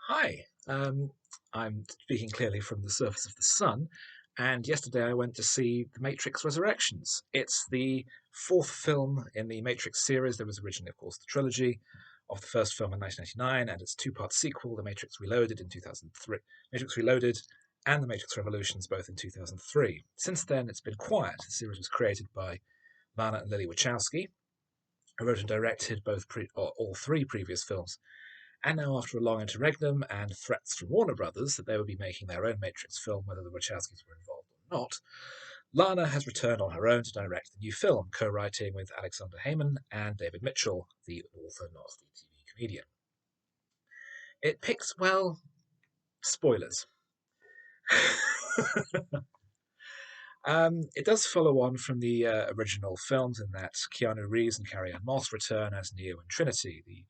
Hi, I'm speaking clearly from the surface of the sun, and yesterday I went to see The Matrix Resurrections. It's the fourth film in the Matrix series. There was originally, of course, the trilogy of the first film in 1999 and its two-part sequel, The Matrix Reloaded in 2003, Matrix Reloaded and The Matrix Revolutions, both in 2003. Since then, it's been quiet. The series was created by Lana and Lily Wachowski, who wrote and directed all three previous films. And now, after a long interregnum and threats from Warner Brothers that they would be making their own Matrix film whether the Wachowskis were involved or not, Lana has returned on her own to direct the new film, co-writing with Alexander Heyman and David Mitchell, the author, not the TV comedian. It picks, well, spoilers. It does follow on from the original films in that Keanu Reeves and Carrie-Anne Moss return as Neo and Trinity, the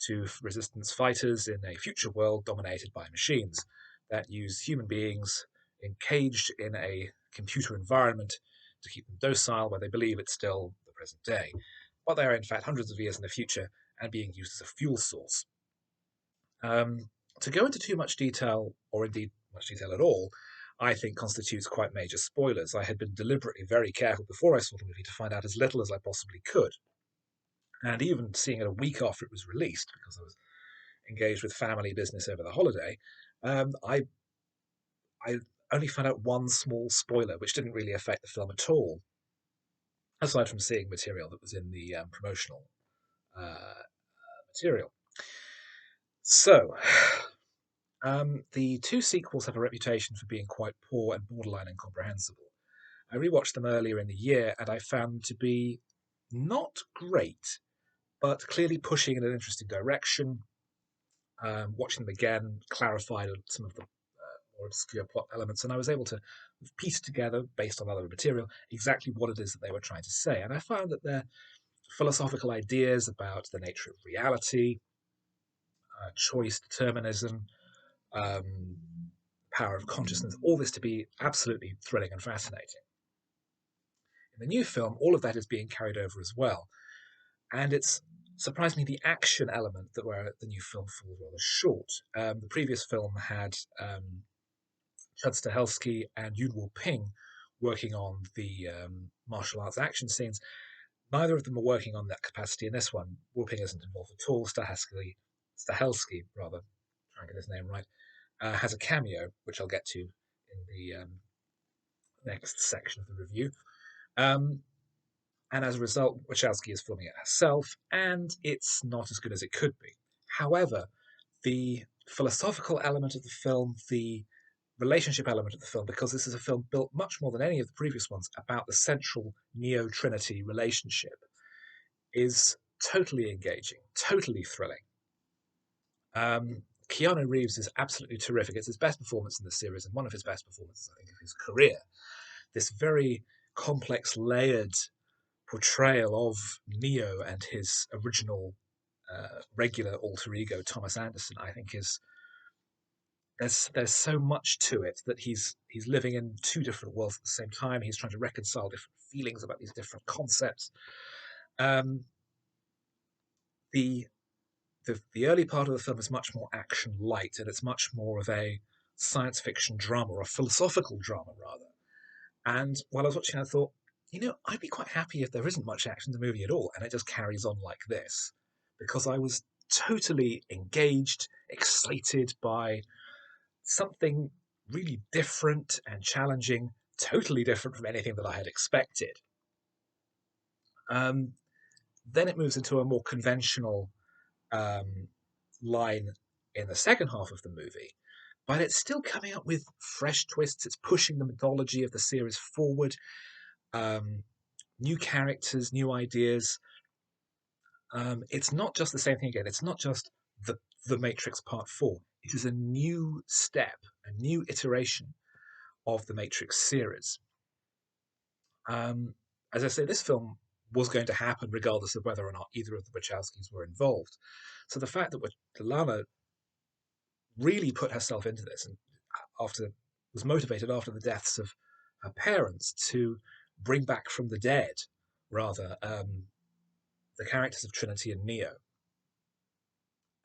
two resistance fighters in a future world dominated by machines that use human beings encaged in a computer environment to keep them docile where they believe it's still the present day. But they are in fact hundreds of years in the future and being used as a fuel source. To go into too much detail, or indeed much detail at all, I think constitutes quite major spoilers. I had been deliberately very careful before I saw the movie to find out as little as I possibly could. And even seeing it a week after it was released, because I was engaged with family business over the holiday, I only found out one small spoiler, which didn't really affect the film at all, aside from seeing material that was in the promotional uh, material. So, the two sequels have a reputation for being quite poor and borderline incomprehensible. I rewatched them earlier in the year, and I found them to be not great, but clearly pushing in an interesting direction. Watching them again clarified some of the more obscure plot elements, and I was able to piece together, based on other material, exactly what it is that they were trying to say. And I found that their philosophical ideas about the nature of reality, choice, determinism, um, power of consciousness, all this to be absolutely thrilling and fascinating. In the new film, all of that is being carried over as well. And it's surprisingly the action element that where the new film falls rather short. The previous film had Chud Stahelski and Yuen Ping working on the martial arts action scenes. Neither of them are working on that capacity in this one. Wu Ping isn't involved at all. Stahelski, rather, try and get his name right, has a cameo, which I'll get to in the next section of the review. Um, and as a result, Wachowski is filming it herself, and it's not as good as it could be. However, the philosophical element of the film, the relationship element of the film, because this is a film built much more than any of the previous ones about the central Neo Trinity relationship, is totally engaging, totally thrilling. Keanu Reeves is absolutely terrific. It's his best performance in the series and one of his best performances, I think, of his career. This very complex, layered portrayal of Neo and his original regular alter ego, Thomas Anderson, I think is there's so much to it that he's living in two different worlds at the same time. He's trying to reconcile different feelings about these different concepts. Um, the, the early part of the film is much more action light, and it's much more of a science fiction drama or a philosophical drama rather. And while I was watching, I thought, I'd be quite happy if there isn't much action in the movie at all, and it just carries on like this, because I was totally engaged, excited by something really different and challenging, totally different from anything that I had expected. Um, then it moves into a more conventional um, line in the second half of the movie, but it's still coming up with fresh twists. It's pushing the mythology of the series forward, um, new characters, new ideas. It's not just the same thing again. It's not just the Matrix Part 4. It is a new step, a new iteration of the Matrix series. As I say, this film was going to happen regardless of whether or not either of the Wachowskis were involved. So the fact that Lana really put herself into this and after was motivated after the deaths of her parents to bring back from the dead, rather, the characters of Trinity and Neo,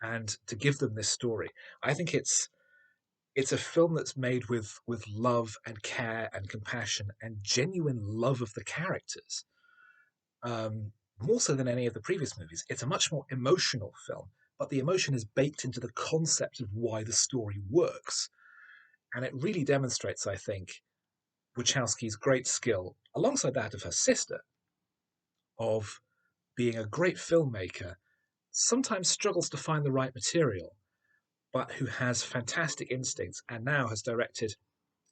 and to give them this story. I think it's a film that's made with love and care and compassion and genuine love of the characters, more so than any of the previous movies. It's a much more emotional film, but the emotion is baked into the concept of why the story works. And it really demonstrates, I think, Wachowski's great skill, alongside that of her sister, of being a great filmmaker, sometimes struggles to find the right material, but who has fantastic instincts and now has directed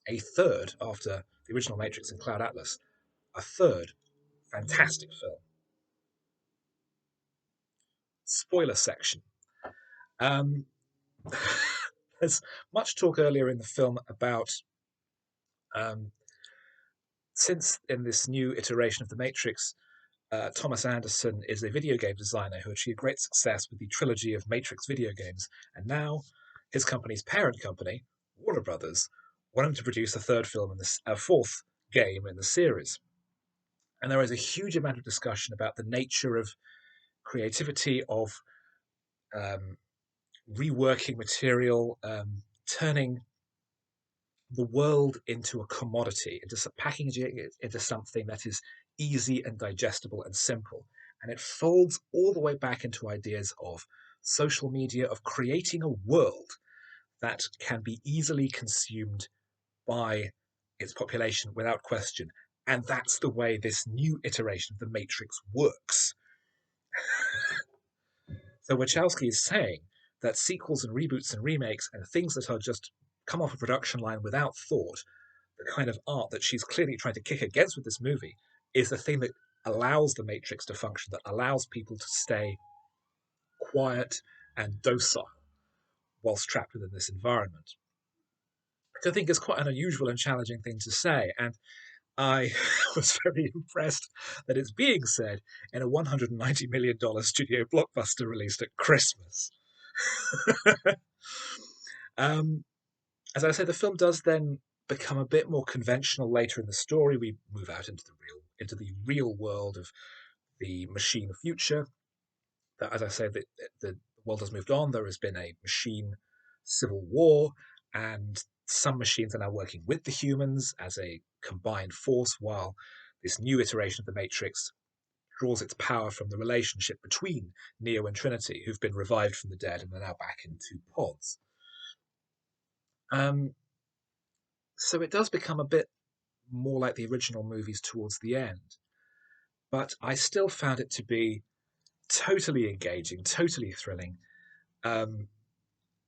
a third, after the original Matrix and Cloud Atlas, a third fantastic film. Spoiler section. Um, there's much talk earlier in the film about um, since in this new iteration of the Matrix, Thomas Anderson is a video game designer who achieved great success with the trilogy of Matrix video games, and now his company's parent company, Warner Brothers, want him to produce a third film in this, a fourth game in the series. And there is a huge amount of discussion about the nature of creativity, of um, reworking material, turning the world into a commodity, into packaging it into something that is easy and digestible and simple. And it folds all the way back into ideas of social media, of creating a world that can be easily consumed by its population without question. And that's the way this new iteration of the Matrix works. So Wachowski is saying that sequels and reboots and remakes and things that are just come off a production line without thought, the kind of art that she's clearly trying to kick against with this movie, is the thing that allows the Matrix to function, that allows people to stay quiet and docile whilst trapped within this environment. Which I think is quite an unusual and challenging thing to say. And I was very impressed that it's being said in a $190 million studio blockbuster released at Christmas. um, as I say, the film does then become a bit more conventional later in the story. We move out into the real world of the machine future. That, as I say, the world has moved on. There has been a machine civil war, and some machines are now working with the humans as a combined force, while this new iteration of the Matrix draws its power from the relationship between Neo and Trinity, who've been revived from the dead and are now back in two pods. Um, so it does become a bit more like the original movies towards the end, but I still found it to be totally engaging, totally thrilling. Um,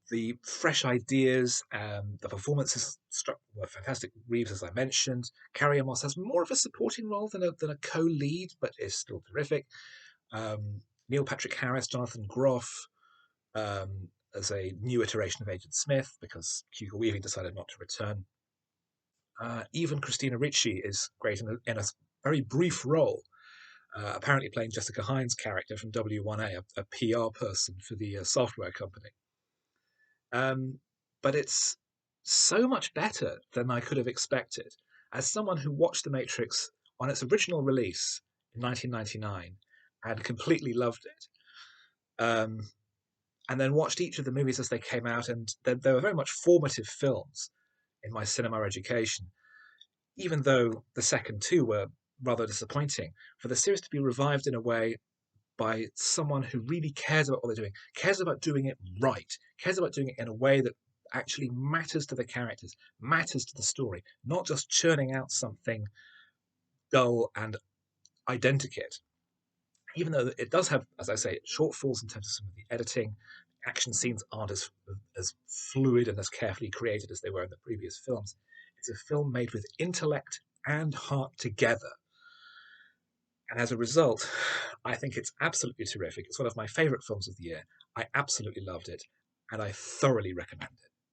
the fresh ideas, the performances were fantastic. Reeves, as I mentioned, Carrie-Anne Moss has more of a supporting role than a co-lead, but is still terrific. Neil Patrick Harris, Jonathan Groff, as a new iteration of Agent Smith, because Hugo Weaving decided not to return. Even Christina Ricci is great in a very brief role, apparently playing Jessica Hines' character from W1A, a PR person for the software company. But it's so much better than I could have expected. As someone who watched The Matrix on its original release in 1999 and completely loved it, and then watched each of the movies as they came out, and they were very much formative films in my cinema education, even though the second two were rather disappointing. For the series to be revived in a way by someone who really cares about what they're doing, cares about doing it right, cares about doing it in a way that actually matters to the characters, matters to the story, not just churning out something dull and identikit. Even though it does have, as I say, shortfalls in terms of some of the editing, action scenes aren't as fluid and as carefully created as they were in the previous films. It's a film made with intellect and heart together. And as a result, I think it's absolutely terrific. It's one of my favourite films of the year. I absolutely loved it, and I thoroughly recommend it.